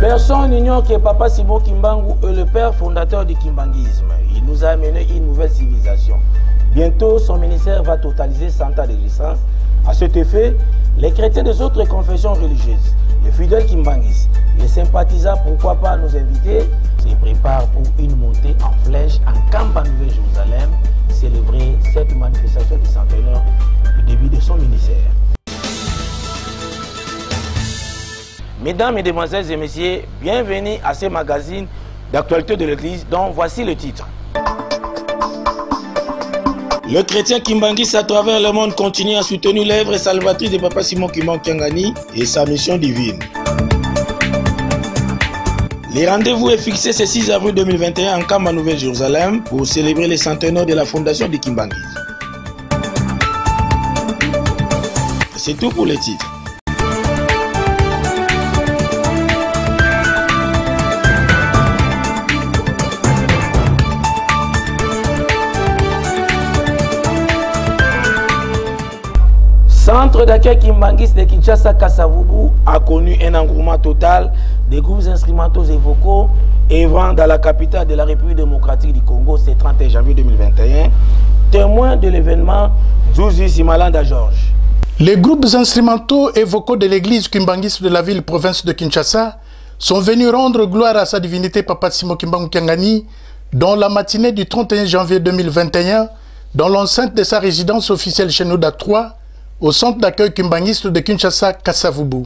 Personne n'ignore que Papa Simon Kimbangu est le père fondateur du kimbanguisme. Il nous a amené une nouvelle civilisation. Bientôt, son ministère va totaliser 100 ans d'existence. À cet effet, les chrétiens des autres confessions religieuses, les fidèles kimbanguistes, les sympathisants, pourquoi pas nous inviter, se préparent pour une montée en flèche en Kamba Nouvelle-Jérusalem, célébrer cette manifestation du centenaire du début de son ministère. Mesdames, Mesdemoiselles et Messieurs, bienvenue à ce magazine d'actualité de l'Église dont voici le titre. Le chrétien kimbanguiste à travers le monde continue à soutenir l'œuvre salvatrice de Papa Simon Kimbangu Kyangani et sa mission divine. Le rendez-vous est fixé ce 6 avril 2021 en Kamba Nouvelle-Jérusalem pour célébrer le centenaire de la fondation du kimbanguisme. C'est tout pour les titres. Centre d'accueil kimbanguiste de Kinshasa Kasavubu a connu un engouement total des groupes instrumentaux et vocaux œuvrant dans la capitale de la République démocratique du Congo ce 31 janvier 2021, témoin de l'événement Zuzi Simalanda Georges. Les groupes instrumentaux et vocaux de l'église kimbanguiste de la ville-province de Kinshasa sont venus rendre gloire à sa divinité Papa Simon Kimbangu Kyangani dans la matinée du 31 janvier 2021 dans l'enceinte de sa résidence officielle chez Noda 3 au centre d'accueil kimbanguiste de Kinshasa Kasavubu.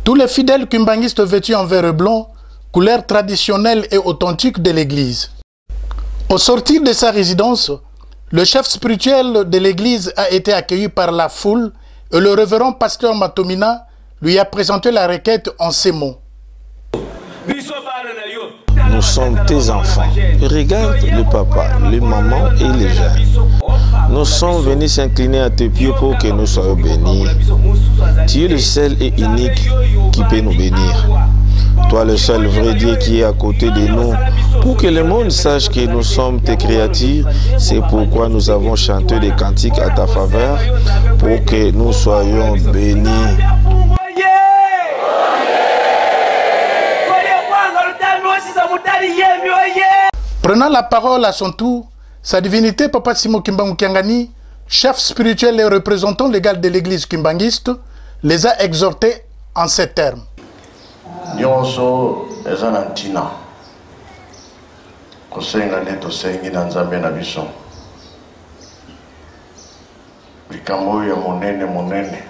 Tous les fidèles kimbanguistes vêtus en vert et blanc, couleur traditionnelle et authentique de l'église. Au sortir de sa résidence, le chef spirituel de l'église a été accueilli par la foule et le révérend pasteur Matomina lui a présenté la requête en ces mots. Nous sommes tes enfants. Regarde le papa, les mamans et les jeunes. Nous sommes venus s'incliner à tes pieds pour que nous soyons bénis. Tu es le seul et unique qui peut nous bénir. Toi le seul vrai Dieu qui est à côté de nous. Pour que le monde sache que nous sommes tes créatures, c'est pourquoi nous avons chanté des cantiques à ta faveur, pour que nous soyons bénis. Prenant la parole à son tour, sa divinité Papa Simon Kimbangu Kyangani, chef spirituel et représentant légal de l'église kimbanguiste, les a exhortés en ces termes. Nyonso ezanantina kosenga neto sengi na nzambe na biso likambo ya monene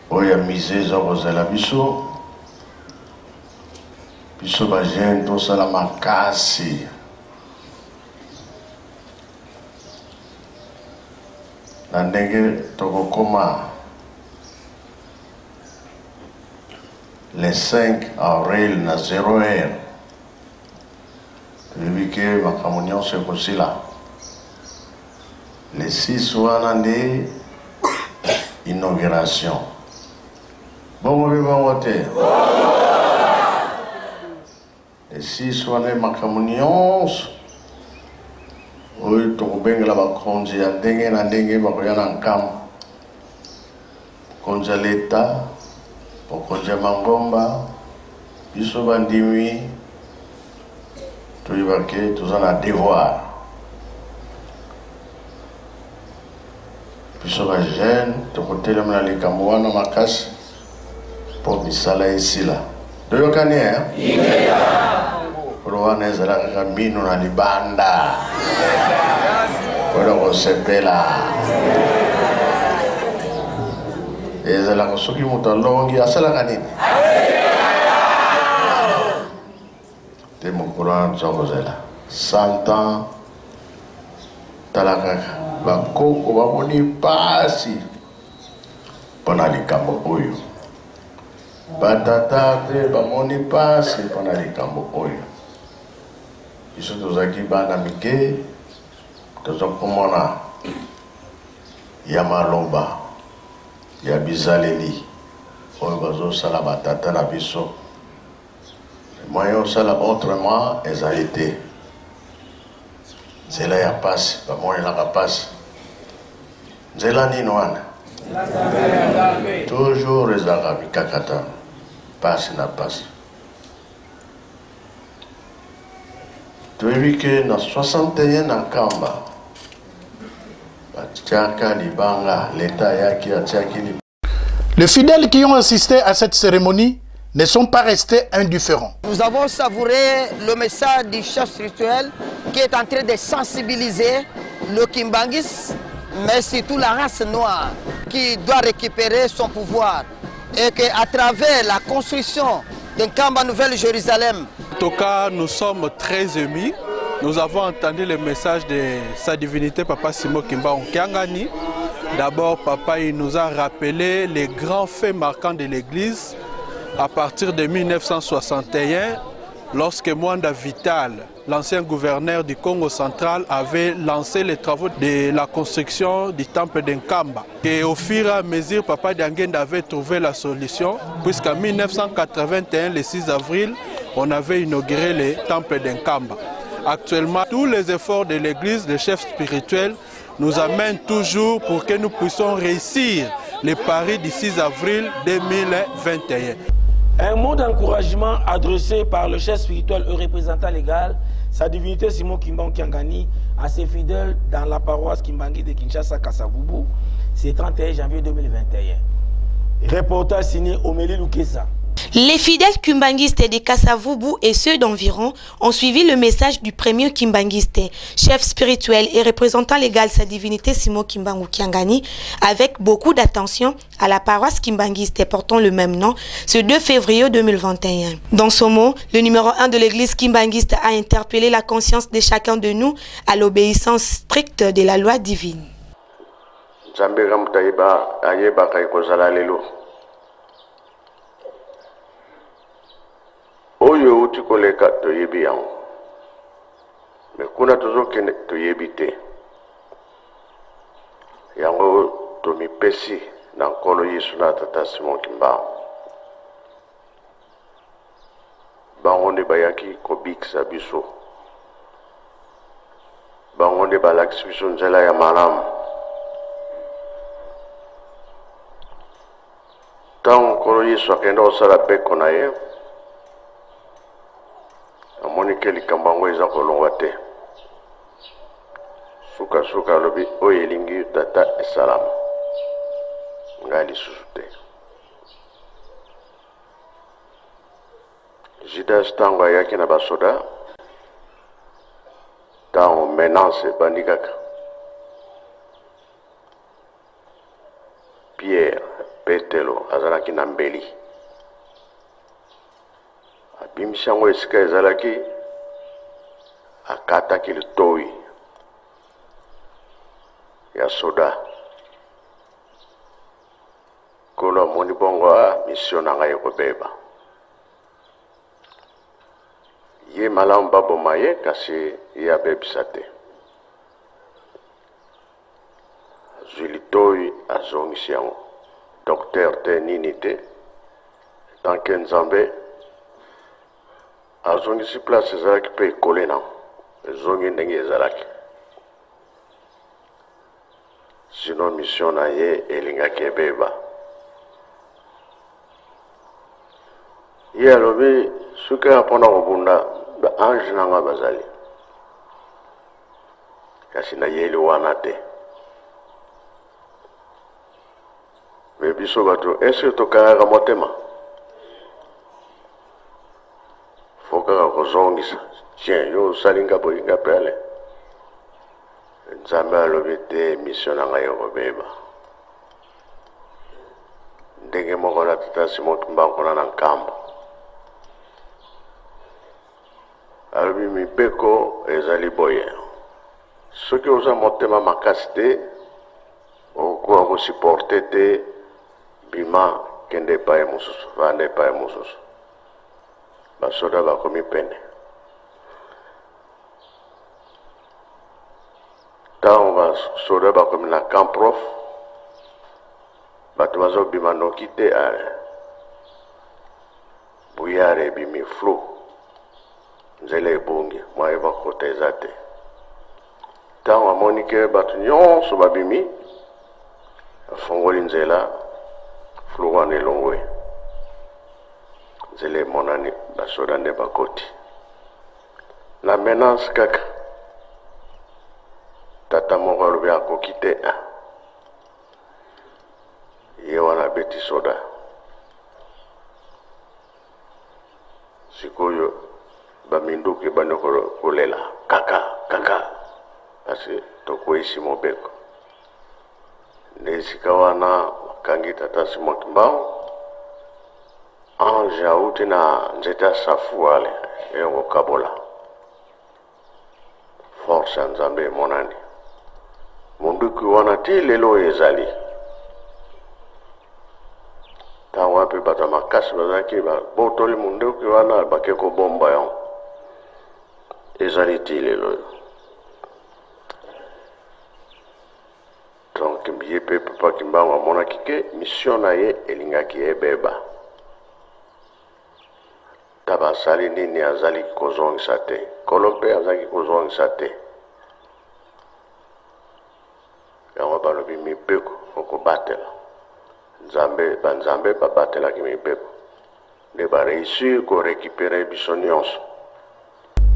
oya miseza kozela biso ba jeune tosala makasi na ndenge tokokoma les 5 avril na 0 heure toyebi ke makambo nyonso ekosila le 6 wana nde inauguration bongo mpe bango te le 6 wana makambo nyonso oyo tokobengela bakonzi ya ndenge na ndenge bakoya na nkama konzi ya leta bakonzi ya mangomba biso bandimi toyeba ke toza na devoir biso bajeune tokotelemela likambo wana makasi mpo misala esila toyokani olo wana ezala kaka mino na libanda oyo kosepela ezalaka soki moto alongi asalaka nini te mokolo wana toza kozela 100 ans tala kaka bakoko bamoni pasi mpona likambo oyo batata te bamoni pasi mpona likambo oyo biso tozalaki bana mike toza komona ya maloba ya bizaleli oyo bazosala batata na biso moyen osala autrement ezali te nzela ya pasi bamonelaka pasi nzela nini wana toujours ezalaka bikakatano passe na passe. Tu as vu que dans 61 ans, Kamba, les fidèles qui ont assisté à cette cérémonie ne sont pas restés indifférents. Nous avons savouré le message du chef spirituel qui est en train de sensibiliser le Kimbangis, mais surtout la race noire qui doit récupérer son pouvoir. Et qu'à travers la construction d'un Kamba Nouvelle-Jérusalem. En tout cas, nous sommes très émus. Nous avons entendu le message de sa divinité Papa Simon Kimbangu Kyangani. D'abord, Papa il nous a rappelé les grands faits marquants de l'Église à partir de 1961, lorsque Mwanda Vital, l'ancien gouverneur du Congo central, avait lancé les travaux de la construction du temple d'Nkamba. Et au fur et à mesure, Papa Diangenda avait trouvé la solution, puisqu'en 1981, le 6 avril, on avait inauguré le temple d'Nkamba. Actuellement, tous les efforts de l'Église, les chefs spirituels, nous amènent toujours pour que nous puissions réussir les paris du 6 avril 2021. Un mot d'encouragement adressé par le chef spirituel et représentant légal, sa divinité Simon Kimbangu Kyangani, à ses fidèles dans la paroisse Kimbangi de Kinshasa Kasavubu, c'est 31 janvier 2021. Reportage signé Omélie Lukesa. Les fidèles kimbanguistes de Kasavubu et ceux d'environ ont suivi le message du premier kimbanguiste, chef spirituel et représentant légal sa divinité Simon Kimbangu Kyangani, avec beaucoup d'attention à la paroisse kimbanguiste portant le même nom ce 2 février 2021. Dans ce mot, le numéro 1 de l'église kimbanguiste a interpellé la conscience de chacun de nous à l'obéissance stricte de la loi divine. Oyo uti koleka toyebi yango. Mais kuna tozokende toyebi te. Yango tomipesi na nkolo Yesu na tata Simon Kimbangu. Bango nde bayaki kobikisa biso. Bango nde balakisi biso nzela ya malamu. Ntango nkolo Yesu akenda kosala peko na ye, amonike likambango eza kolongwa te. Suka lobi oyo elingi tata esalamu. Ngai lisusu te. Judas ntango ayaki na basoda, ntango menace ebandi kaka, Pierre Petelo azalaki na mbeli. Abimisi yango esika ezalaki, akataki litoi ya soda. Kolo amoni bongo mission na ngai ekobeba. Ye malamu baboma ye kasi ye abebisa te. Azwi litoi azongisi yango. Docteur te nini te. Tanke Nzambe azongisi place ezalaki mpe ekole na ezongi ndenge ezalaki. Sino mission na ye elingaki ebeba. Ye alobi soki apona kobunda baange nanga bazali, kasi nayeli wana te. Me biso bato ese tokangaka motema, fo kaka kozongisa tien yo osalinga boyinga pele. Nzambe alobi te mission na ngai ekobeba. Ndenge moko na tata Simon Kimbangu na Nkamba alobi mibeko ezali boye. Soki oza motema makasi te, okoka kosupporte te, bima kende epai mosusu, vanda epai mosusu. Basoda bakomi pene. Ntango basoda bakomi na camp prof, bato bazobima noki te are. Buyare ebimi flou. Nzela ebongi, mwaye bakota eza te. Ntango amoni ke bato nyonso babimi, afongoli nzela, flou wana elongwe. zele monani basoda nde bakoti la menace kaka tata moko alobi akoki te ye wana beti soda sikoyo baminduki bando kolela kaka parce tokoyisi mobeko nde sika wana bakangi tata Simon Kimbangu ange auti na nzete safu ale eyongo kabola force ya nzambe emonani munduki wana ti lelo ezali ntango mpe bato ya makasi bazalaki babotoli munduki wana bake kobomba yango ezali ti lelo oyo donc ye mpe papa Kimbangu amonaki ke mission na ye elingaki ebeba taba asali nini azali kozongisa te kolo mpe azalaki kozongisa te yango balobi mibeko okobatela banzambe babatelaki mibeko nde bareusir korécupérer biso nyonso.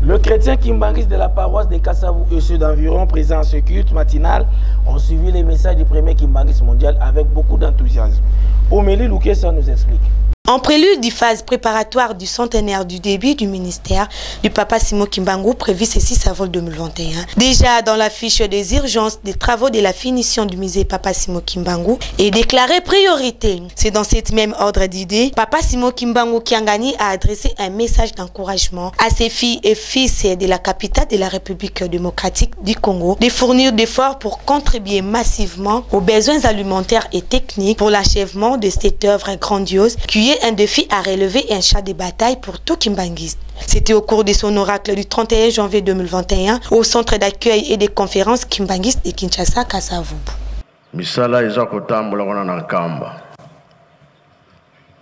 Le chrétien kimbangiste de la paroisse de Kassavou et ceux d'environ présents à ce culte matinal ont suivi les messages du premier kimbangiste mondial avec beaucoup d'enthousiasme. Omélie Loukessa nous explique. En prélude du phase préparatoire du centenaire du début du ministère du Papa Simon Kimbangu prévu ce 6 avril 2021. Déjà dans la fiche des urgences des travaux de la finition du musée Papa Simon Kimbangu est déclaré priorité. C'est dans cette même ordre d'idée, Papa Simon Kimbangu Kiangani a adressé un message d'encouragement à ses filles et fils de la capitale de la République démocratique du Congo de fournir d'efforts pour contribuer massivement aux besoins alimentaires et techniques pour l'achèvement de cette œuvre grandiose qui est un défi à relever et un champ de bataille pour tout kimbangiste. C'était au cours de son oracle du 31 janvier 2021 au centre d'accueil et des conférences kimbangistes de Kinshasa, Kasavubu. Misala eza kotambola kona na nkamba.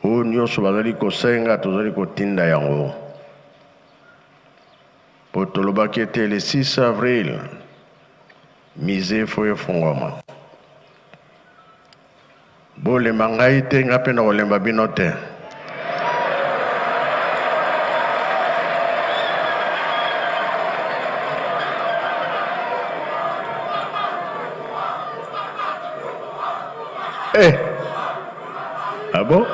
O nyonso bazali kosenga tozali kotinda yango. Po tolobaki ete le 6 avril mise fo efungwama. Bolemba ngai te nga mpe na kolemba bino te. Ah bon?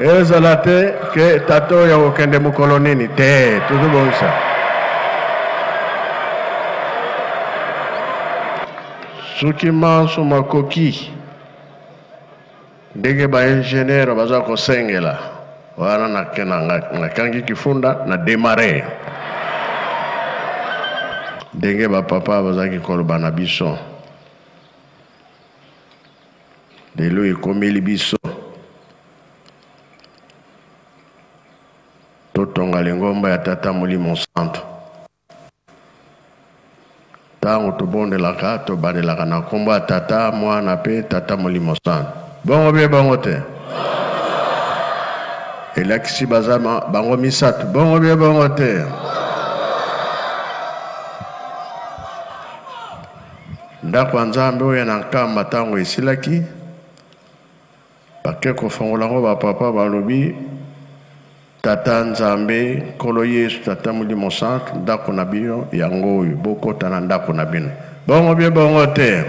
Ezala te ke tato ya kokende mokolo nini te tozobongisa. Soki manso makoki ndenge ba ingénieur baza kosengela wana nakangi kifunda na démarrer ndenge ba papa bazaki koloba na biso lelo ekomeli biso totonga lengomba ya tata Molimo Santo tango tobondelaka tobandelaka na kombo ya tata mwana pe tata Molimo Santo bongo be bongo te elakisi bazama bango misato bongo be bongo te ndako nzambe oyo na nkamba tango esilaki bake kofongola ngo bapapa balobi tata nzambe nkolo Yesu tata Molimo Santo ndako na bino yango oyo bokota na ndako na bino bongo bie bongo te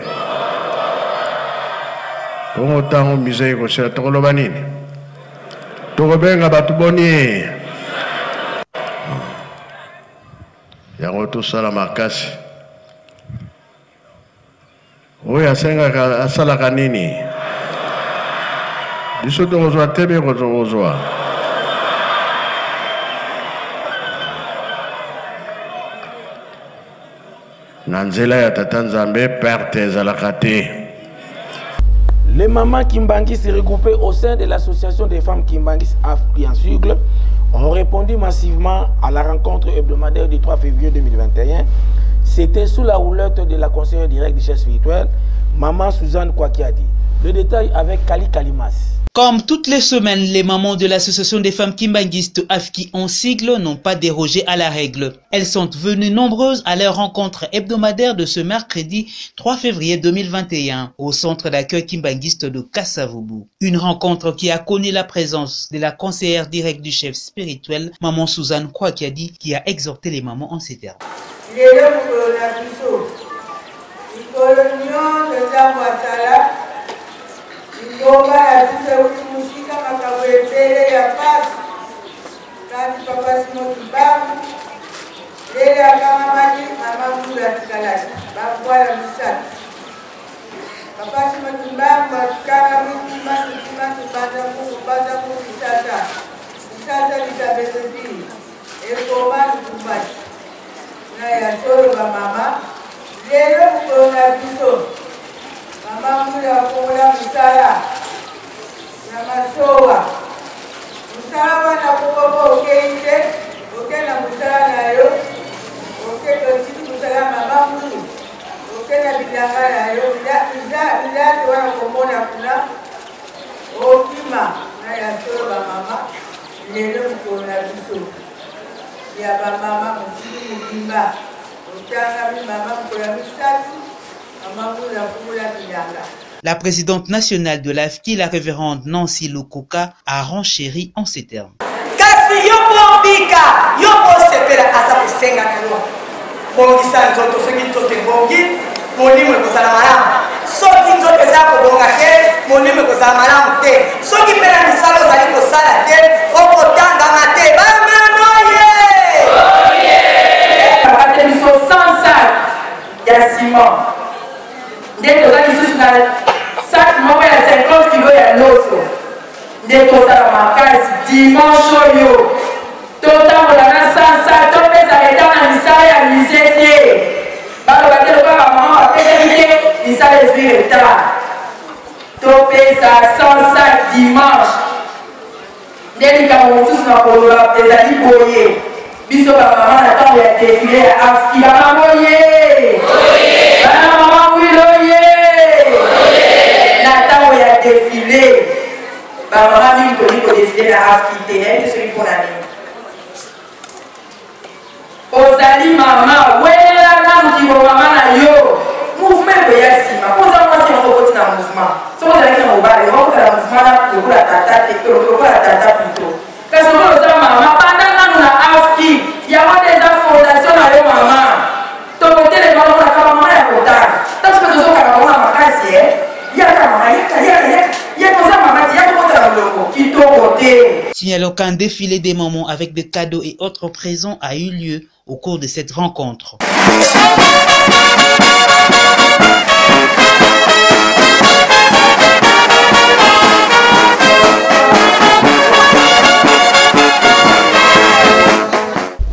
bongo tango misei kosela tokoloba nini tokobenga bato boni yango tosala makasi oyo asengaka asalaka nini biso tokozwa te be kozokozwa Nanzela ya tata nzambe perte ezalaka te. Les mamans kimbangistes regroupées au sein de l'association des femmes kimbangistes Afrique en Sugle ont répondu massivement à la rencontre hebdomadaire du 3 février 2021. C'était sous la houlette de la conseillère directe du chef spirituel, Maman Suzanne Kwakiadi. Le détail avec Kali Kalimas. Comme toutes les semaines, les mamans de l'association des femmes kimbanguistes AFKI en sigle n'ont pas dérogé à la règle. Elles sont venues nombreuses à leur rencontre hebdomadaire de ce mercredi 3 février 2021 au centre d'accueil kimbanguiste de Kasavubu. Une rencontre qui a connu la présence de la conseillère directe du chef spirituel, Maman Suzanne Kwakiadi, qui a exhorté les mamans en ces termes. Ngoma ya tuze musika makawepele ya pasi kati papa Simon Kimbangu lele akamamaki amamulu atikalaki bakwala misatu papa Simon Kimbangu atikala mimasi bata ku misata lisabezepili ekoma kumbasi na ya solo ba mama lelo mukona biso mama mula kumola misala na masowa musala wana kukopo okeite okena musala nayo oketotiti musala mama mulu okena bilanga nayo bilatu wana komona kuna okima na ya solo bamama lelo mukona biso ya bamama mukili mubimba otanga mimama mukola misatu. La présidente nationale de l'AFKI, la révérende Nancy Lukuka, a renchéri en ces termes. Dès que ça qui se sac moko ya 50 kg ya loso dès que ça ma case dimanche yo totambola na sansa topesa leta na misala ya misete balo batelo kwa mama apeleke misala ezwi leta topesa sansa dimanche dès que mosusu na koloba ezali boye biso ba mama na tango ya défilé ya AFKI ba mama boye ba mama wiloye défilé, bah maman m'a dit que défilé la AFKI est celui pour l'année. Ozali maman, ouais la dame qui va maman na yo, mouvement de yasima. Pour ça moi c'est un robot dans mouvement. Si vous allez dans le bar, on va faire le mouvement là pour la tata, pour la tata plutôt. Parce que vous savez maman, pendant que nous na AFKI, il y a des fondations dans le maman. Ton côté les mamans la maman ya kotana. Tant que nous sommes à maman ma casse Signalons qu'un défilé des mamans avec des cadeaux et autres présents a eu lieu au cours de cette rencontre.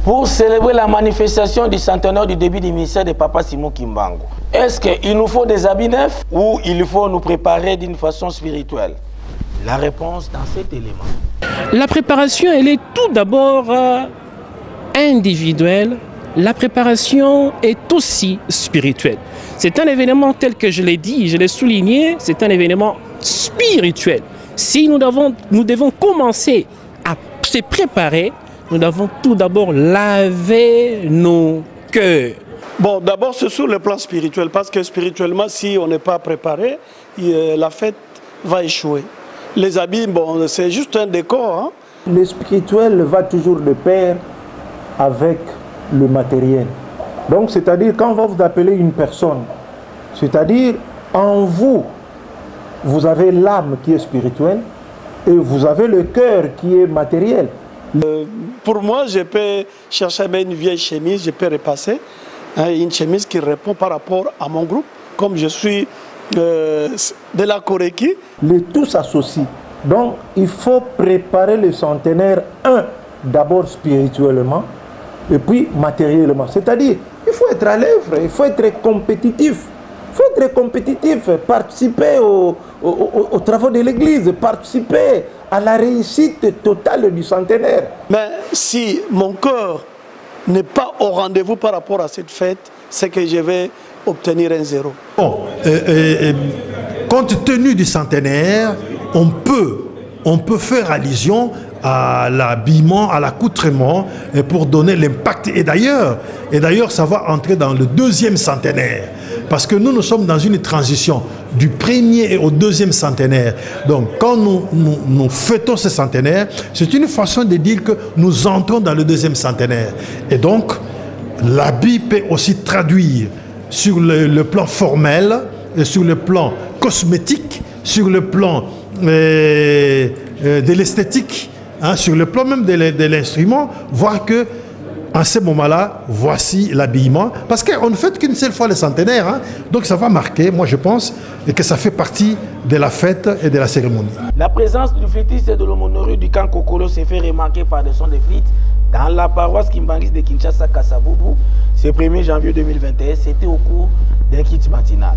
Pour célébrer la manifestation du centenaire du début du ministère de Papa Simon Kimbangu, est-ce qu'il nous faut des habits neufs ou il faut nous préparer d'une façon spirituelle? La réponse dans cet élément. La préparation, elle est tout d'abord individuelle. La préparation est aussi spirituelle. C'est un événement tel que je l'ai dit, je l'ai souligné, c'est un événement spirituel. Si nous devons commencer à se préparer, nous devons tout d'abord laver nos cœurs. Bon, d'abord c'est sur le plan spirituel, parce que spirituellement, si on n'est pas préparé, la fête va échouer. Les habits, bon, c'est juste un décor. Hein. Le spirituel va toujours de pair avec le matériel. Donc, c'est-à-dire, quand on va vous appeler une personne, c'est-à-dire, en vous, vous avez l'âme qui est spirituelle et vous avez le cœur qui est matériel. Pour moi, je peux chercher une vieille chemise, je peux repasser, hein, une chemise qui répond par rapport à mon groupe, comme je suis de la Koreki. Les tout s'associent. Donc, il faut préparer le centenaire, d'abord spirituellement, et puis matériellement. C'est-à-dire, il faut être à l'œuvre, il faut être compétitif. Il faut être compétitif, participer aux travaux de l'Église, participer à la réussite totale du centenaire. Mais si mon cœur n'est pas au rendez-vous par rapport à cette fête, c'est que je vais obtenir un zéro. Bon, compte tenu du centenaire, on peut faire allusion à l'habillement, à l'accoutrement pour donner l'impact. Et d'ailleurs, ça va entrer dans le 2e centenaire. Parce que nous sommes dans une transition du 1er au 2e centenaire. Donc, quand nous fêtons ce centenaire, c'est une façon de dire que nous entrons dans le 2e centenaire. Et donc, l'habit peut aussi traduire sur le plan formel, sur le plan cosmétique, sur le plan de l'esthétique, sur le plan même de l'instrument, voir que en ce moment-là, voici l'habillement. Parce qu'on ne fête qu'une seule fois le centenaire. Donc ça va marquer, moi je pense, que ça fait partie de la fête et de la cérémonie. La présence du flûtiste et de l'aumônerie du camp Kokolo s'est fait remarquer par des sons de flûte dans la paroisse Kimbangis de Kinshasa Kasavubu. Ce 1er janvier 2021, c'était au cours d'un kit matinal.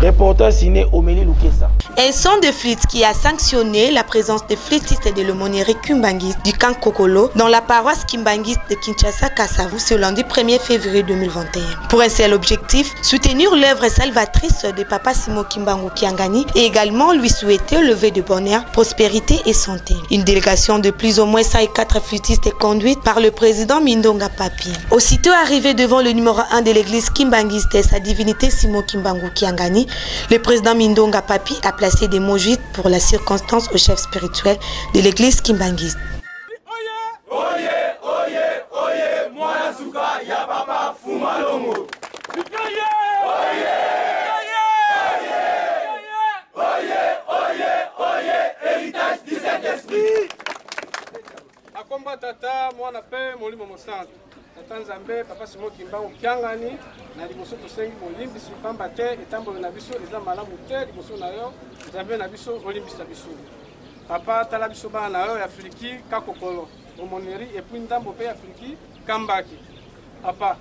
Reporter signé Omélie Loukessa. Un son de flûte qui a sanctionné la présence des flûtistes et de l'aumônerie Kimbangis du camp Kokolo dans la paroisse Kimbangis de Kinshasa Kasavubu ce lundi 1er février 2021. Pour un seul objectif, soutenir l'œuvre salvatrice de Papa Simon Kimbangu Kiangani et également lui souhaiter lever de bonheur, prospérité et santé. Une délégation de plus ou moins 104 flûtistes est conduite par le président Mindonga Papi. Aussitôt arrivé devant le numéro 1 de l'église Kimbangiste, sa divinité Simon Kimbangu Kiangani, le président Mindonga Papi a placé des mots justes pour la circonstance au chef spirituel de l'église Kimbangiste. Tata, moi on appelle mon limon centre. Tata Nzambe, Papa Simon Kimbangu Kiangani, na liboso to sengi molimbi sur pamba te etambolo na biso eza malamu te liboso na yo Nzambe na biso olimbisa biso. Papa tala biso bana na yo ya Afriki kakokolo, omoneri et puis ndambo pe Afriki kambaki. Papa,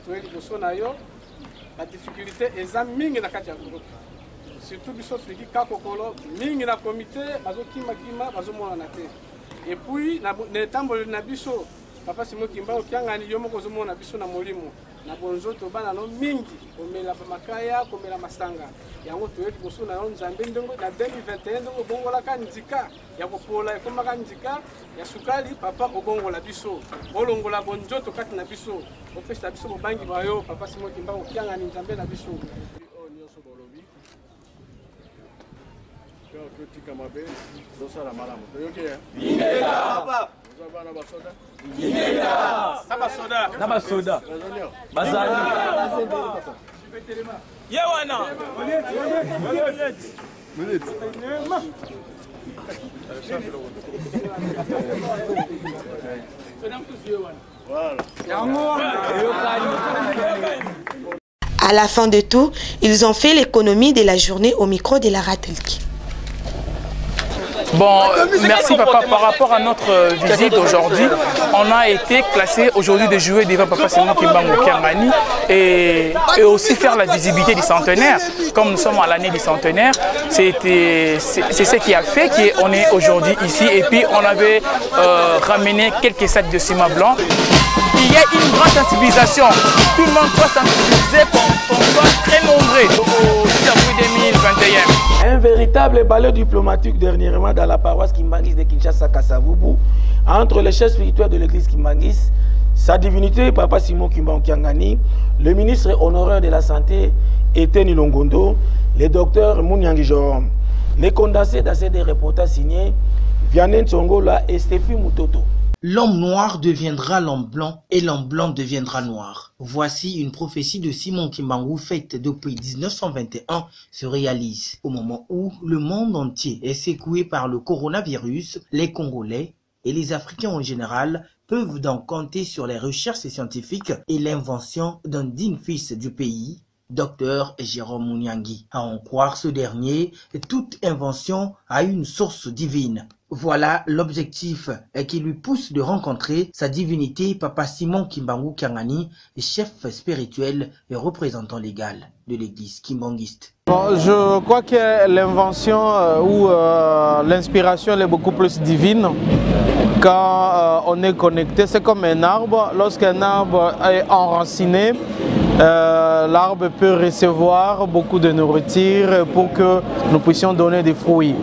to liboso na yo la difficulté eza mingi na kati ya groupe. Surtout biso Afriki kakokolo mingi na comité bazo kima bazo mona na te. Et puis, na tamboli na biso, Papa Simon Kimbangu Kiangani yo moko zomo na biso na molimo. Na bonzoto bana no mingi, komela makaya, komela masanga. Yango toyeli boso na Nzambe ndongo na 2021 ndongo bongola ka ndika ya kopola ekoma ka ndika ya sukali papa obongola biso. Olongola bonzoto kati na biso. Opesa biso bobangi bayo Papa Simon Kimbangu Kiangani Nzambe na biso. À la fin de tout, ils ont fait l'économie de la journée au micro de la Ratelki. Bon, merci papa. Par rapport à notre visite aujourd'hui, on a été classé aujourd'hui de jouer devant Papa Simon Kimbangu Kiangani et aussi faire la visibilité du centenaire. Comme nous sommes à l'année du centenaire, c'est ce qui a fait qu'on est aujourd'hui ici et puis on avait ramené quelques sacs de ciment blanc. Il y a une grande sensibilisation. Tout le monde soit sensibilisé pour qu'on soit très nombreux au 10 avril 2021. Un véritable balai diplomatique dernièrement dans la paroisse Kimbangis de Kinshasa Kasavubu entre les chefs spirituels de l'église Kimbangis, sa divinité Papa Simon Kimbangu Kiangani, le ministre honoraire de la santé Etienne Longondo, le docteur Mounyangi Jorom. Les condensés dans ces reportages signés Vianney Tsongola et Stéphie Mutoto. L'homme noir deviendra l'homme blanc et l'homme blanc deviendra noir. Voici une prophétie de Simon Kimbangu faite depuis 1921 se réalise. Au moment où le monde entier est secoué par le coronavirus, les Congolais et les Africains en général peuvent donc compter sur les recherches scientifiques et l'invention d'un digne fils du pays, Dr Jérôme Mounyangi. À en croire ce dernier, toute invention a une source divine. Voilà l'objectif qui lui pousse de rencontrer sa divinité Papa Simon Kimbangu Kiangani, chef spirituel et représentant légal de l'église kimbangiste. Bon, je crois que l'invention ou l'inspiration est beaucoup plus divine quand on est connecté. C'est comme un arbre. Lorsqu'un arbre est enraciné, l'arbre peut recevoir beaucoup de nourriture pour que nous puissions donner des fruits.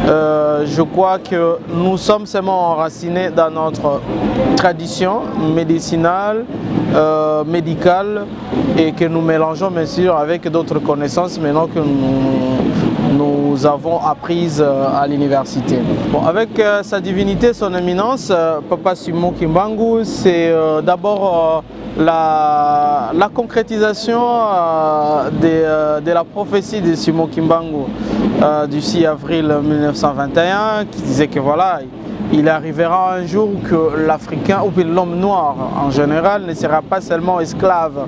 Je crois que nous sommes seulement enracinés dans notre tradition médicinale, médicale, et que nous mélangeons bien sûr avec d'autres connaissances maintenant que nous avons apprises à l'université. Bon, avec sa divinité, son éminence, Papa Simon Kimbangu, c'est d'abord la concrétisation de la prophétie de Simon Kimbangu du 6 avril 1921 qui disait que voilà, il arrivera un jour que l'Africain ou l'homme noir en général ne sera pas seulement esclave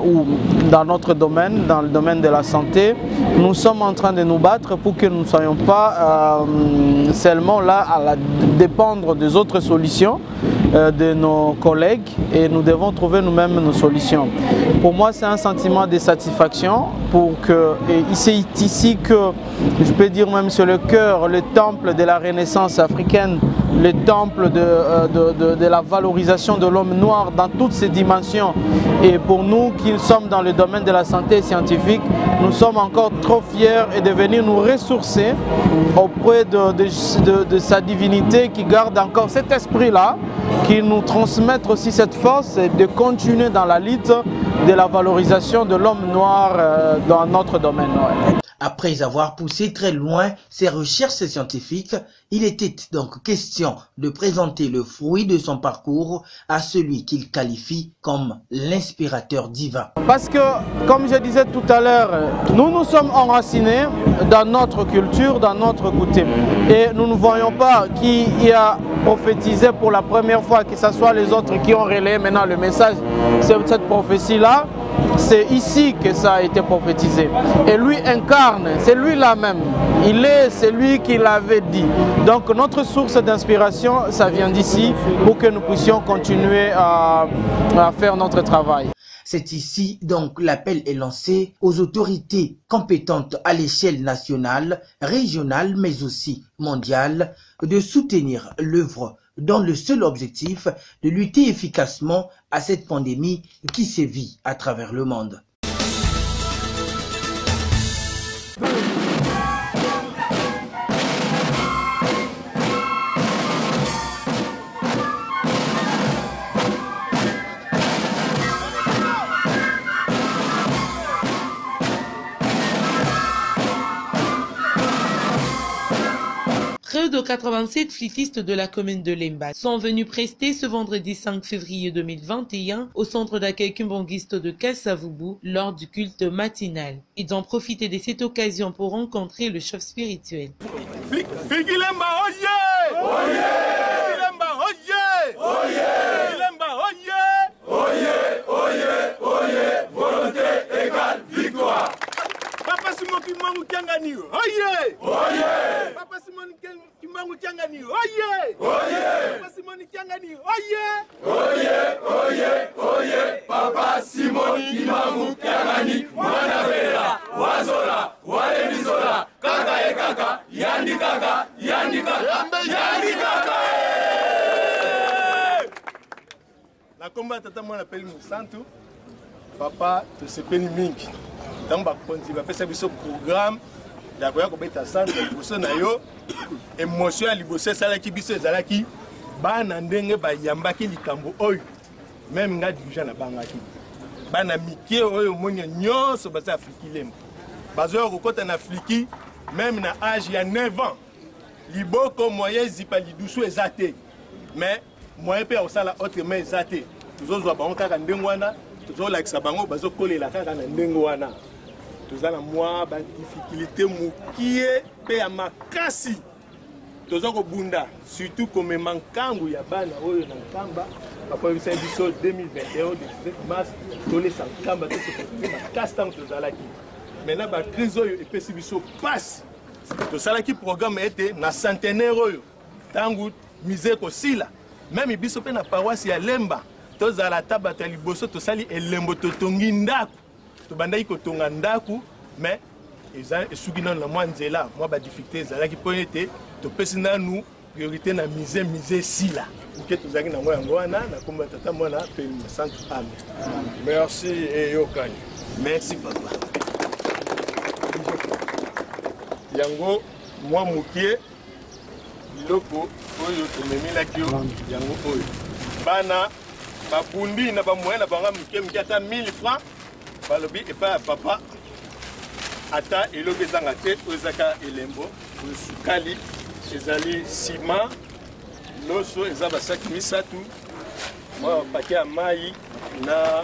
ou dans notre domaine, dans le domaine de la santé. Nous sommes en train de nous battre pour que nous ne soyons pas seulement là à dépendre des autres solutions de nos collègues, et nous devons trouver nous-mêmes nos solutions. Pour moi, c'est un sentiment de satisfaction pour que, et c'est ici que je peux dire même sur le cœur, le temple de la Renaissance africaine, le temple de la valorisation de l'homme noir dans toutes ses dimensions. Et pour nous qui sommes dans le domaine de la santé scientifique, nous sommes encore trop fiers et de venir nous ressourcer auprès de sa divinité qui garde encore cet esprit-là, qui nous transmette aussi cette force et de continuer dans la lutte de la valorisation de l'homme noir dans notre domaine. Après avoir poussé très loin ses recherches scientifiques, il était donc question de présenter le fruit de son parcours à celui qu'il qualifie comme l'inspirateur divin. Parce que, comme je disais tout à l'heure, nous sommes enracinés dans notre culture, dans notre coutume. Et nous ne voyons pas qui y a prophétisé pour la première fois, que ce soit les autres qui ont relayé maintenant le message, cette prophétie-là. C'est ici que ça a été prophétisé. Et lui incarne, c'est lui là même. Il est celui qui l'avait dit. Donc notre source d'inspiration, ça vient d'ici pour que nous puissions continuer à faire notre travail. C'est ici donc l'appel est lancé aux autorités compétentes à l'échelle nationale, régionale mais aussi mondiale de soutenir l'œuvre dans le seul objectif de lutter efficacement à cette pandémie qui sévit à travers le monde. Près de 87 flûtistes de la commune de Lemba sont venus prester ce vendredi 5 février 2021 au centre d'accueil kimbanguiste de Kasavubu lors du culte matinal. Ils ont profité de cette occasion pour rencontrer le chef spirituel. Volonté égale victoire. Papa Simon Kimbangu Kiangani, oye! Oye! Papa Simon Kimbangu Kiangani, oye! Oye! Papa Simon Kiangani, oye! Oye! Oye! Oye! Papa Simon Kimbangu Kiangani, Manavera, Wazola, Walemizola, Kaka e Kaka, Yandi Kaka, Yandi Kaka, Yandi Kaka! La combat tata moi l'appelle Moussantou. Papa, tu sais pas mingi. Donc on va faire ce programme d'avoir kobeta centre liboso na yo émotion ya liboso sala ki biso ezalaki bana ndenge ba yambaki likambo oyo même nga dirigeant na bangaki bana mikie oyo monya nyonso baza Afriki lemba bazo kokota na Afriki même na âge ya 9 ans liboko moyen zipa lidusu ezate mais moyen pe osala autre mais ezate tuzozwa bango kaka ndenge wana tuzolakisa bango bazo kolela kaka na ndenge wana. Tous à moi, difficulté moukie, pe amakasi. Tous au bunda, surtout comme mankangu ya bana oyo na kamba. Après c'est du 2021 de mars, tous les kamba tout ce que makasi tant tous à la qui. Maintenant ba crise oyo et pe biso passe. Tous à la qui programme était na centenaire oyo. Tangu misé ko sila. Même biso pe na paroisse ya Lemba. Tous à la tabata liboso to sali elembo to tongi ndako. Bandai kotonga ndaku mais eza esuki na mwa nzela mwa ba difficulté ezala ki po ete to pesina nous priorité na mise sila que tozaki nango yango wana na komba tata mwana pe centre ame. Merci et yokani. Merci papa. Yango moi mukie biloko oyo tomemelaki yo yango oyo bana babundi na bamoyen na bango mukie ata 1000 francs balobi epa ya papa ata eloko ezanga te oyo ezaka elembo sukali ezali sima loso eza basaki misatu mwa pake ya mai na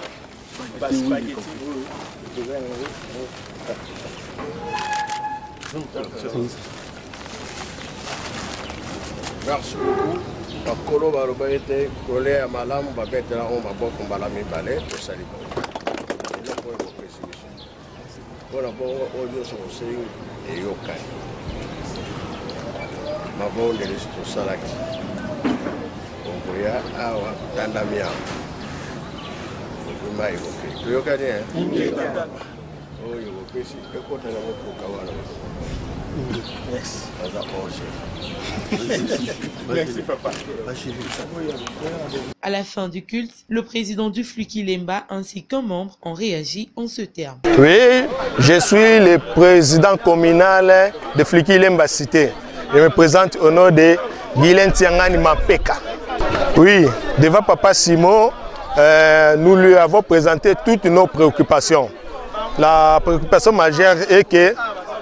baspageti oyo Merci beaucoup. Bakolo baroba ete kole ya malamu babetela o maboko mbala mibale tosali bongo. Eloko oyo bopesi mpona bongo oyo nyonso bosengi eyokani mabondelesi tosalaki ongoya awa tandami awa obima evoke toyokani oyo bopesi ekota na mokoka wana Merci papa. À la fin du culte, le président du Fluki Lemba ainsi qu'un membre ont réagi en ce terme. Oui, je suis le président communal de Fluki Lemba Cité. Je me présente au nom de Guylaine Tiangani Mapeka. Oui, devant Papa Simon, nous lui avons présenté toutes nos préoccupations. La préoccupation majeure est que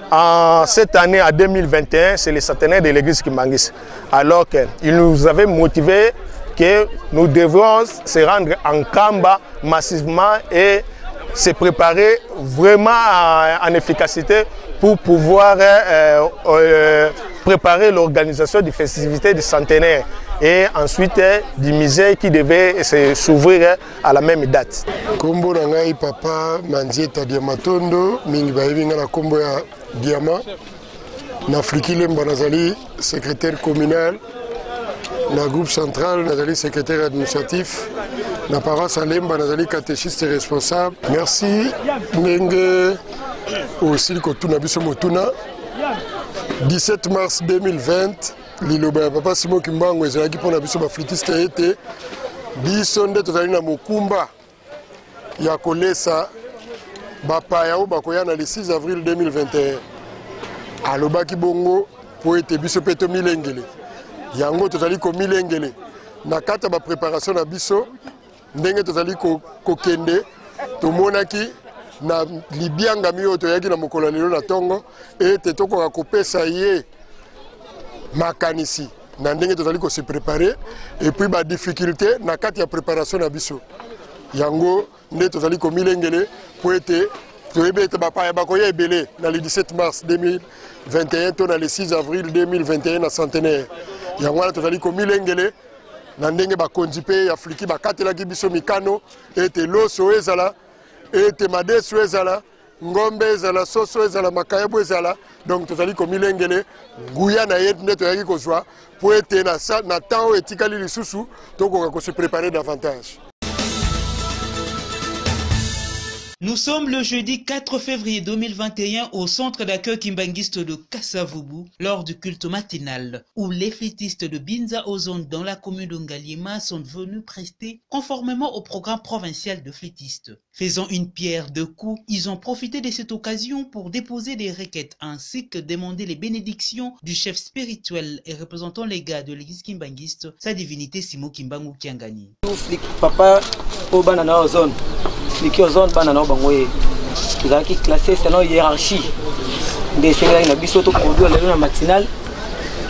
en cette année, en 2021, c'est le centenaire de l'église Kimbangis. Alors qu'il nous avait motivé que nous devions se rendre en Kamba massivement et se préparer vraiment en efficacité pour pouvoir préparer l'organisation des festivités du centenaire et ensuite du musée qui devait s'ouvrir à la même date. Kombo na ngai papa Manzieta Diamatondo mingi bayebi nga na kombo ya Diama na Fluki Lemba nazali secrétaire communal na groupe central nazali secrétaire administratif na paroisse Lemba nazali catéchiste responsable. Merci ndenge aussi kotuna biso motuna 17 mars 2020 liloba ya papa Simon Kimbangu ezalaki mpona biso baflutiste ete biso nde tozali na mokumba ya kolesa bapaya oyo bakoya na le 6 avril 2021 alobaki bongo po ete biso mpe tomilengele yango tozali komilengele na kati ya bapréparation na biso ndenge tozali kokende tomonaki na libiangami oyo toyaki na mokolo lelo na ntongo ete tokoka kopesa ye makanisi na ndenge tozali ko se préparer et puis ba difficulté na kati ya préparation na biso yango nde tozali ko milengele po ete toyebe ete bapaya bakoya ebele na le 17 mars 2021 to na le 6 avril 2021 na centenaire yango wana tozali ko milengele na ndenge bakonzi mpe ya Fluki bakatelaki biso mikano ete loso ezala ete madeso ezala ngombe ezala soso ezala makayabo ezala donc tozali komilengele nguya na ye nde toyaki kozwa po ete na temps oyo etikali lisusu tokoka ko se préparer davantage. Nous sommes le jeudi 4 février 2021 au centre d'accueil kimbangiste de Kasavubu lors du culte matinal où les flûtistes de Binza Ozone dans la commune de Ngaliema sont venus prester conformément au programme provincial de flûtistes. Faisant une pierre deux coups, ils ont profité de cette occasion pour déposer des requêtes ainsi que demander les bénédictions du chef spirituel et représentant les gars de l'église kimbangiste, sa divinité Simon Kimbangu Kiangani. Papa Obanana Ozone. Fluki Ozone bana na bangoye tozalaki classé selon hiérarchie nde esengelaki na biso toproduire lelo na matinal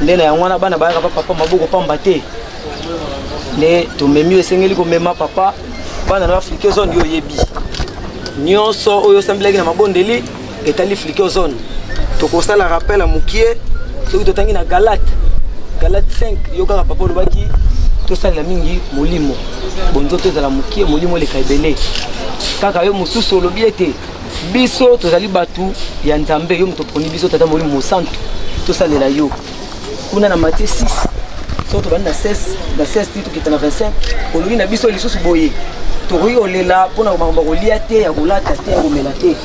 nde na yango wana bana bayaka papa maboko pamba te nde tomemi esengeli komema papa bana na Fluki Ozone yo oyebi nyonso oyo osambelaki na mabondeli etali Fluki Ozone tokosala rappel ya mokie soki totangi na Galate 5 yo kaka papa olobaki tosalela mingi molimo bonzoto ezala mokie molimo eleka ebele kaka yo mosusu olobi ete biso tozali batu ya nzambe yo moto poni biso tata molimo mosantu tosalela yo kuna na Matthieu 6 so tobandi na 16 tokita na 25 olobi na biso lisusu boye tokoki olela mpona makambo kolia te ya kolata te ya komela te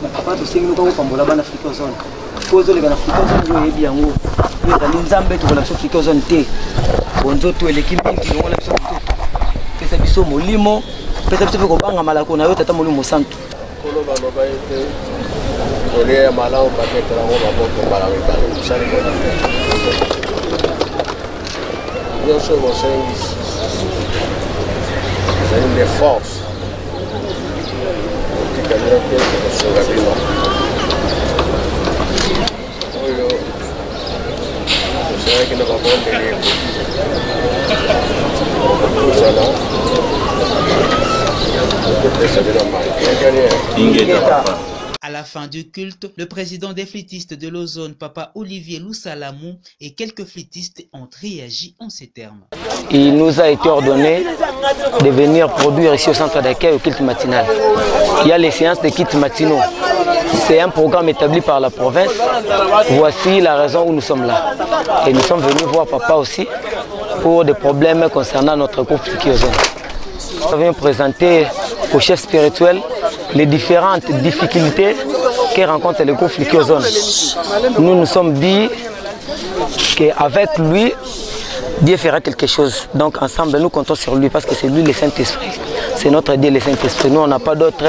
na papa tosengi nokaka kopambola bana Fluki Ozone Fikozo les gars Fikozo yo yebi yango. Yo tali nzambe to la Fikozo nte. Bonzo to l'équipe qui on la biso to. Pesa biso molimo, pesa biso ko banga malako na yo tata molimo santo. Kolo ba ba ete. Olé malao ba mettre en haut ba para mi padre. Sali ko. Yo soy vocês. C'est une des forces. À la fin du culte, le président des flûtistes de l'Ozone, Papa Olivier Loussalamou, et quelques flûtistes ont réagi en ces termes. Il nous a été ordonné de venir produire ici au centre d'accueil au culte matinal. Il y a les séances de cultes matinaux. C'est un programme établi par la province. Voici la raison où nous sommes là. Et nous sommes venus voir Papa aussi pour des problèmes concernant notre groupe Fliki Ozone. Nous venons présenter au chef spirituel les différentes difficultés que rencontre le groupe Fliki Ozone. Nous nous sommes dit qu'avec lui, Dieu fera quelque chose. Donc ensemble, nous comptons sur lui parce que c'est lui le Saint-Esprit. C'est notre Dieu le Saint-Esprit. Nous, on n'a pas d'autre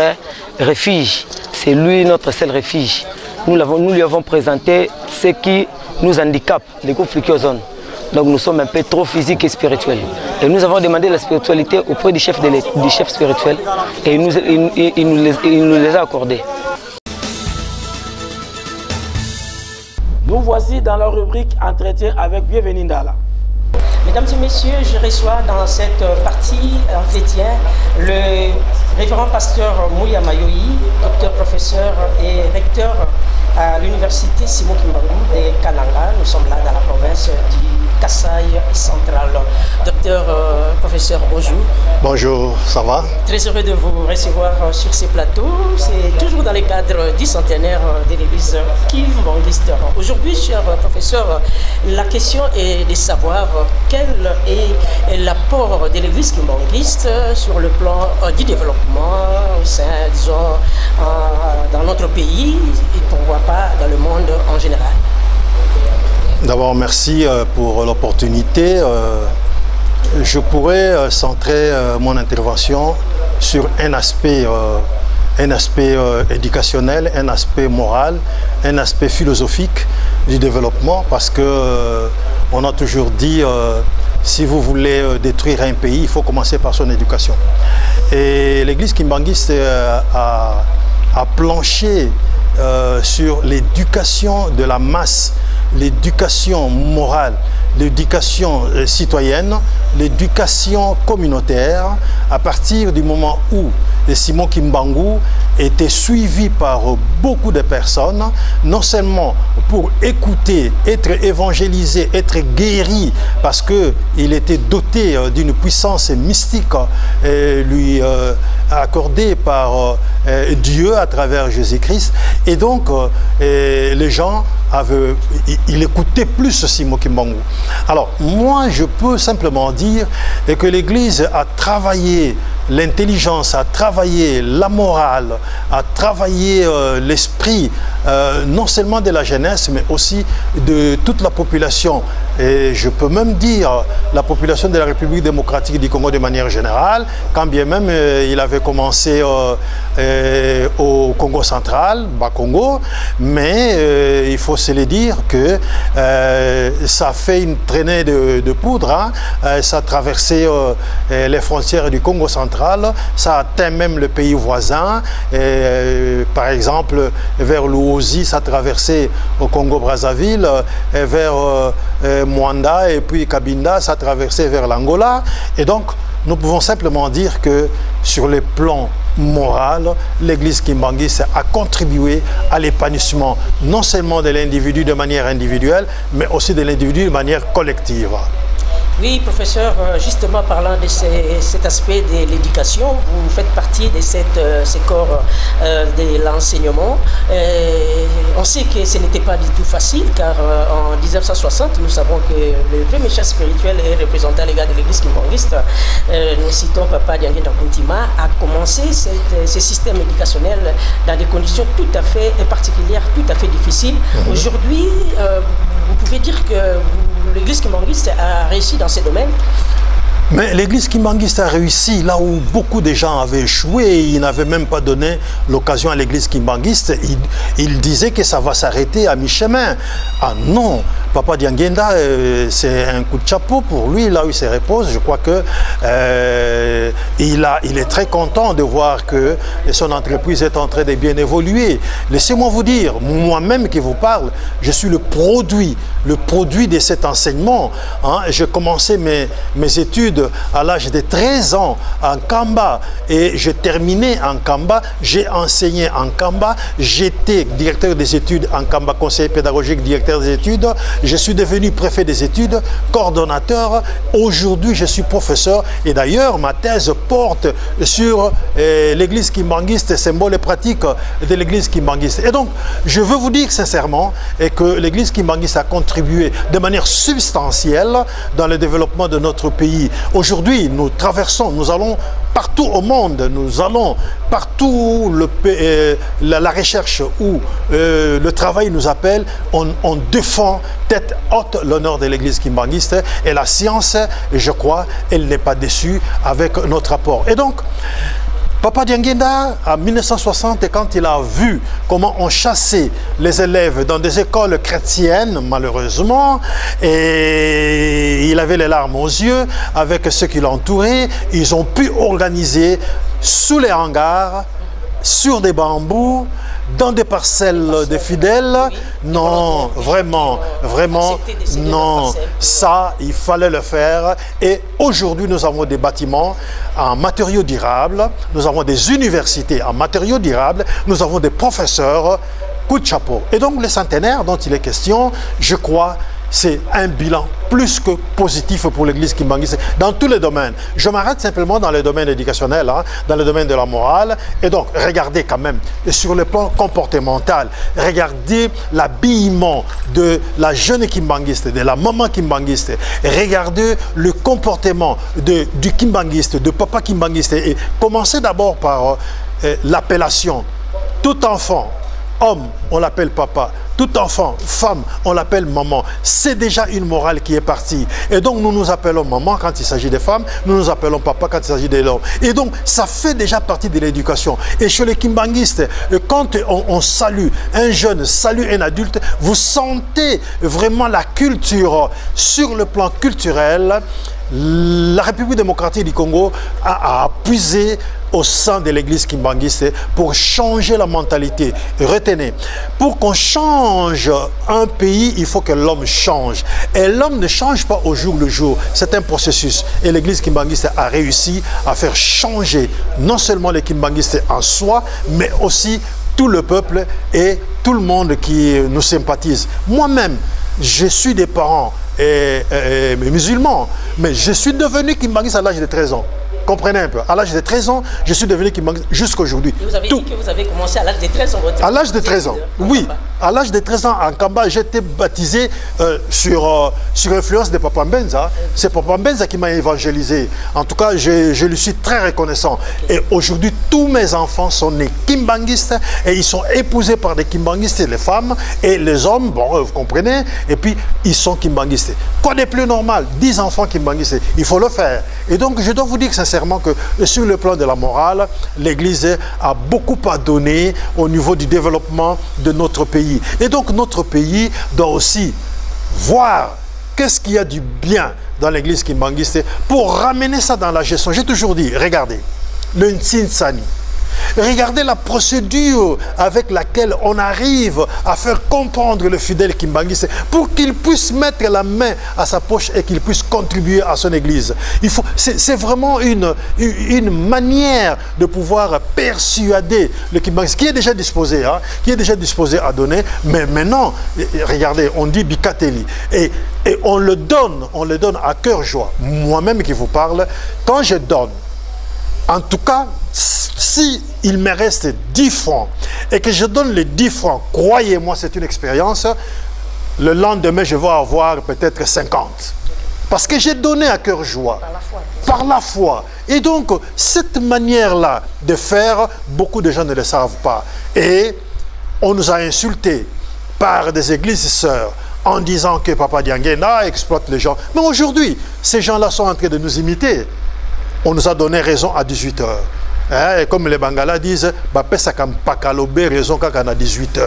refuge. C'est lui notre seul refuge. Nous lui avons présenté ce qui nous handicape, le groupe Fliki Ozone. Donc nous sommes un peu trop physiques et spirituels. Et nous avons demandé la spiritualité auprès du chef spirituel et il nous les a accordés. Nous voici dans la rubrique Entretien avec Bienvenue Ndala. Mesdames et messieurs, je reçois dans cette partie entretien le révérend pasteur Mouya Mayoyi, docteur, professeur et recteur à l'université Simon Kimbangu de Kananga. Nous sommes là dans la province du Kasaï central. Docteur, professeur, bonjour. Bonjour, ça va? Très heureux de vous recevoir sur ces plateaux. C'est toujours dans le cadre du centenaire de l'église kimbanguiste. Aujourd'hui, cher professeur, la question est de savoir quel est l'apport de l'église kimbanguiste sur le plan du développement au sein, disons, dans notre pays et pourquoi pas dans le monde en général. D'abord, merci pour l'opportunité. Je pourrais centrer mon intervention sur un aspect éducationnel, un aspect moral, un aspect philosophique du développement, parce que on a toujours dit si vous voulez détruire un pays, il faut commencer par son éducation. Et l'église kimbanguiste a planché sur l'éducation de la masse, l'éducation morale, l'éducation citoyenne, l'éducation communautaire, à partir du moment où Simon Kimbangu était suivi par beaucoup de personnes, non seulement pour écouter, être évangélisé, être guéri, parce qu'il était doté d'une puissance mystique lui accordée par Dieu à travers Jésus-Christ, et donc les gens il écoutait plus Simon Kimbangu. Alors moi je peux simplement dire que l'Église a travaillé l'intelligence, a travaillé la morale, a travaillé l'esprit, non seulement de la jeunesse, mais aussi de toute la population. Et je peux même dire la population de la République démocratique du Congo de manière générale, quand bien même il avait commencé au Congo central, Bas-Congo, mais il faut se le dire que ça fait une traînée de poudre, hein. Ça a traversé les frontières du Congo central, ça atteint même le pays voisin, par exemple vers l'Ouozi, ça a traversé au Congo-Brazzaville, vers Mwanda et puis Cabinda, ça a traversé vers l'Angola, et donc nous pouvons simplement dire que sur le plan moral, l'église kimbanguiste a contribué à l'épanouissement non seulement de l'individu de manière individuelle, mais aussi de l'individu de manière collective. Oui, professeur, justement parlant de cet aspect de l'éducation, vous faites partie de ces corps de l'enseignement. On sait que ce n'était pas du tout facile, car en 1960, nous savons que le premier chef spirituel et représentant légal de l'église kimbanguiste, nous citons Papa Dianguenda Kuntima, a commencé ce système éducationnel dans des conditions tout à fait particulières, tout à fait difficiles. Aujourd'hui, vous pouvez dire que l'église kimbanguiste a réussi dans ces domaines? Mais l'église kimbanguiste a réussi là où beaucoup de gens avaient échoué. Ils n'avaient même pas donné l'occasion à l'église kimbanguiste. Ils disaient que ça va s'arrêter à mi-chemin. Ah non, Papa Dianguenda, c'est un coup de chapeau pour lui, là où il se repose. Je crois que il est très content de voir que son entreprise est en train de bien évoluer. Laissez-moi vous dire, moi-même qui vous parle, je suis le produit de cet enseignement. Hein. J'ai commencé mes études à l'âge de 13 ans en Kamba et j'ai terminé en Kamba, j'ai enseigné en Kamba, j'étais directeur des études en Kamba, conseiller pédagogique, directeur des études, je suis devenu préfet des études, coordonnateur, aujourd'hui je suis professeur et d'ailleurs ma thèse porte sur l'église kimbanguiste, symbole et pratique de l'église kimbanguiste. Et donc je veux vous dire sincèrement que l'église kimbanguiste a contribué de manière substantielle dans le développement de notre pays. Aujourd'hui, nous traversons, nous allons partout au monde, nous allons partout où la recherche ou le travail nous appelle, on défend tête haute l'honneur de l'église kimbanguiste et la science, je crois, elle n'est pas déçue avec notre apport. Et donc, Papa Dianguenda, en 1960, quand il a vu comment on chassait les élèves dans des écoles chrétiennes, malheureusement, et il avait les larmes aux yeux, avec ceux qui l'entouraient, ils ont pu organiser sous les hangars, sur des bambous, dans des parcelles de fidèles. Non, vraiment, non. Ça, il fallait le faire. Et aujourd'hui, nous avons des bâtiments en matériaux durables. Nous avons des universités en matériaux durables. Nous avons des professeurs. Coup de chapeau. Et donc, le centenaire dont il est question, je crois, c'est un bilan plus que positif pour l'église kimbanguiste dans tous les domaines. Je m'arrête simplement dans le domaine éducationnel, hein, dans le domaine de la morale. Et donc, regardez quand même, sur le plan comportemental, regardez l'habillement de la jeune kimbanguiste, de la maman kimbanguiste. Regardez le comportement du kimbanguiste, de papa kimbanguiste. Et commencez d'abord par l'appellation. Tout enfant, homme, on l'appelle papa. Tout enfant, femme, on l'appelle maman. C'est déjà une morale qui est partie. Et donc, nous nous appelons maman quand il s'agit des femmes, nous nous appelons papa quand il s'agit des hommes. Et donc, ça fait déjà partie de l'éducation. Et chez les kimbanguistes, quand on salue un jeune, salue un adulte, vous sentez vraiment la culture. Sur le plan culturel, la République démocratique du Congo a puisé au sein de l'église kimbanguiste pour changer la mentalité. Retenez, pour qu'on change un pays, il faut que l'homme change. Et l'homme ne change pas au jour le jour. C'est un processus. Et l'église kimbanguiste a réussi à faire changer non seulement les kimbanguistes en soi, mais aussi tout le peuple et tout le monde qui nous sympathise. Moi-même, je suis des parents musulmans, mais je suis devenu kimbanguiste à l'âge de 13 ans. Comprenez un peu. À l'âge de 13 ans, je suis devenu kimbanguiste jusqu'à aujourd'hui. Vous avez dit que vous avez commencé à l'âge de 13 ans. À l'âge de 13 ans, oui. À l'âge de 13 ans, en Kamba, j'ai été baptisé sur influence de Papa Mbenza. C'est Papa Mbenza qui m'a évangélisé. En tout cas, je lui suis très reconnaissant. Et aujourd'hui, tous mes enfants sont nés kimbanguistes et ils sont épousés par des kimbanguistes, les femmes et les hommes, bon, vous comprenez, et puis ils sont kimbanguistes. Quoi de plus normal? 10 enfants kimbanguistes, il faut le faire. Et donc, je dois vous dire sincèrement que sur le plan de la morale, l'Église a beaucoup à donner au niveau du développement de notre pays. Et donc notre pays doit aussi voir qu'est-ce qu'il y a du bien dans l'église kimbanguiste pour ramener ça dans la gestion. J'ai toujours dit, regardez, le Ntsinsani, Regardez la procédure avec laquelle on arrive à faire comprendre le fidèle kimbanguiste pour qu'il puisse mettre la main à sa poche et qu'il puisse contribuer à son église. C'est vraiment une manière de pouvoir persuader le kimbanguiste qui est déjà disposé, hein, qui est déjà disposé à donner. Mais maintenant, regardez, on dit Bikateli. Et on le donne à cœur joie. Moi-même qui vous parle, quand je donne, en tout cas, si il me reste 10 francs et que je donne les 10 francs, croyez-moi, c'est une expérience, le lendemain, je vais avoir peut-être 50. Parce que j'ai donné à cœur joie. Par la foi. Et donc, cette manière-là de faire, beaucoup de gens ne le savent pas. Et on nous a insultés par des églises sœurs en disant que Papa Diangena exploite les gens. Mais aujourd'hui, ces gens-là sont en train de nous imiter. On nous a donné raison à 18h. Hein, et comme les Bangala disent, raison quand on a 18h.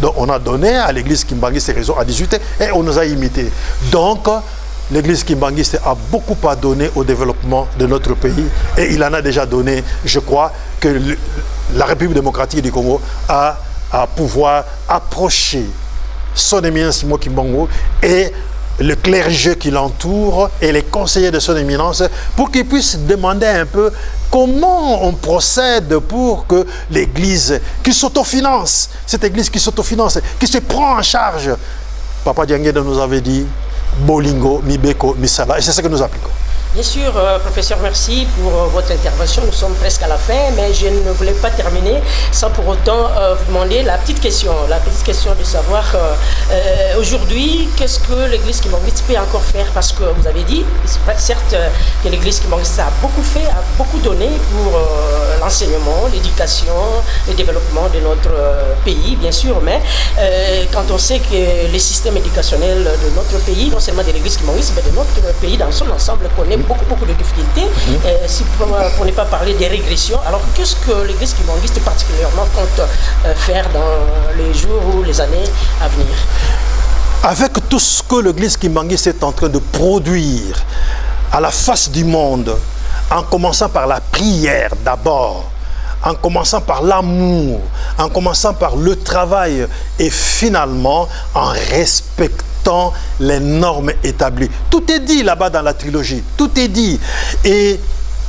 Donc on a donné à l'église kimbangiste raison à 18h et on nous a imité. Donc l'église kimbangiste a beaucoup à donner au développement de notre pays et il en a déjà donné, je crois, que la République démocratique du Congo a à pouvoir approcher son éminence Simon Kimbangu et le clergé qui l'entoure et les conseillers de son éminence pour qu'ils puissent demander un peu comment on procède pour que l'église qui s'autofinance, cette église qui s'autofinance, qui se prend en charge, Papa Diangena nous avait dit Bolingo, Mibeko, Misala, et c'est ce que nous appliquons. Bien sûr, professeur, merci pour votre intervention. Nous sommes presque à la fin, mais je ne voulais pas terminer sans pour autant vous demander la petite question de savoir aujourd'hui, qu'est-ce que l'église kimbangiste peut encore faire? Parce que vous avez dit, certes, que l'église kimbangiste a beaucoup fait, a beaucoup donné pour l'enseignement, l'éducation, le développement de notre pays, bien sûr, mais quand on sait que le système éducationnel de notre pays, non seulement de l'église kimbangiste, mais de notre pays dans son ensemble, connaît beaucoup de difficultés, pour ne pas parler des régressions. Alors qu'est-ce que l'église kimbangiste particulièrement compte faire dans les jours ou les années à venir? Avec tout ce que l'église kimbangiste est en train de produire à la face du monde, en commençant par la prière d'abord, en commençant par l'amour, en commençant par le travail et finalement en respectant les normes établies. Tout est dit là-bas dans la trilogie, tout est dit. Et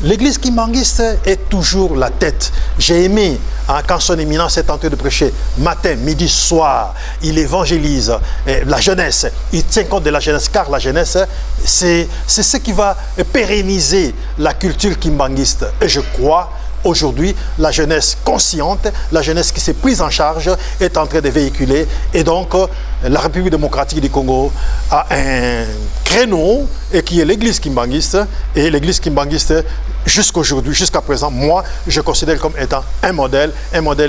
l'église kimbangiste est toujours la tête. J'ai aimé quand son éminence est en train de prêcher matin, midi, soir, il évangélise la jeunesse, il tient compte de la jeunesse, car la jeunesse, c'est ce qui va pérenniser la culture kimbangiste. Et je crois aujourd'hui, la jeunesse consciente, la jeunesse qui s'est prise en charge est en train de véhiculer. Et donc, la République démocratique du Congo a un créneau et qui est l'église kimbangiste. Et l'église kimbangiste, jusqu'aujourd'hui, jusqu'à présent, moi, je considère comme étant un modèle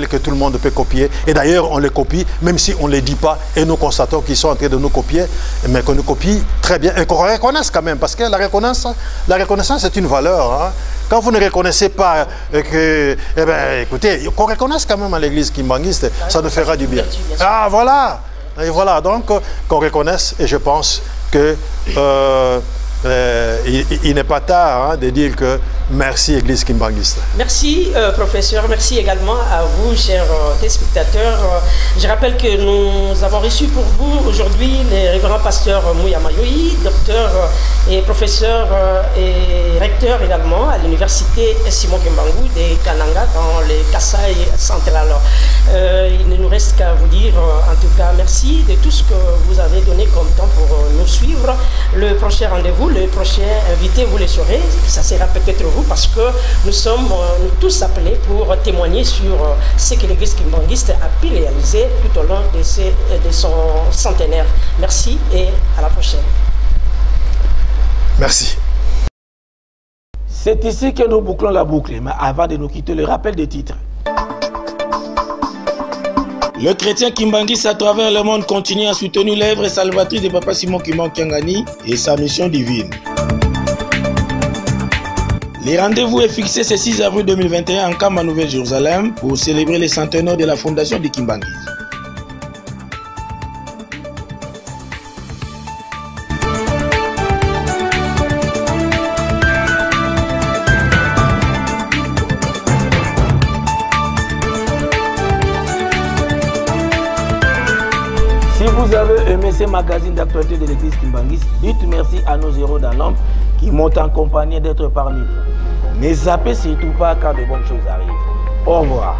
que tout le monde peut copier. Et d'ailleurs, on les copie, même si on ne les dit pas, et nous constatons qu'ils sont en train de nous copier, mais qu'on nous copie très bien et qu'on reconnaisse quand même, parce que la reconnaissance est une valeur. Hein. Quand vous ne reconnaissez pas que, eh bien, écoutez, qu'on reconnaisse quand même à l'église kimbangiste, ça nous fera du bien. Ah, voilà. Et voilà, donc, qu'on reconnaisse, et je pense que il n'est pas tard de dire que merci Église kimbangiste. Merci professeur, merci également à vous chers téléspectateurs. Je rappelle que nous avons reçu pour vous aujourd'hui les révérends pasteurs Mouya Mayoyi, docteur et professeur et recteur également à l'université Simon Kimbangu de Kananga dans les Kasaï central. Il ne nous reste qu'à vous dire en tout cas merci de tout ce que vous avez donné comme temps pour nous suivre. Le prochain rendez-vous, le prochain invité, vous le saurez, ça sera peut-être vous parce que nous sommes tous appelés pour témoigner sur ce que l'église kimbangiste a pu réaliser tout au long de son centenaire. Merci et à la prochaine. Merci. C'est ici que nous bouclons la boucle, mais avant de nous quitter, le rappel des titres. Le chrétien kimbangiste à travers le monde continue à soutenir l'œuvre salvatrice de Papa Simon Kimbangu Kyangani et sa mission divine. Le rendez-vous est fixé ce 6 avril 2021 en Kamba Nouvelle-Jérusalem pour célébrer les centenaires de la fondation du Kimbanguisme. vous avez aimé ces magazines d'actualité de l'église Kimbangis, dites merci à nos héros dans l'ombre qui m'ont accompagné d'être parmi vous. Ne zappez surtout pas quand de bonnes choses arrivent. Au revoir.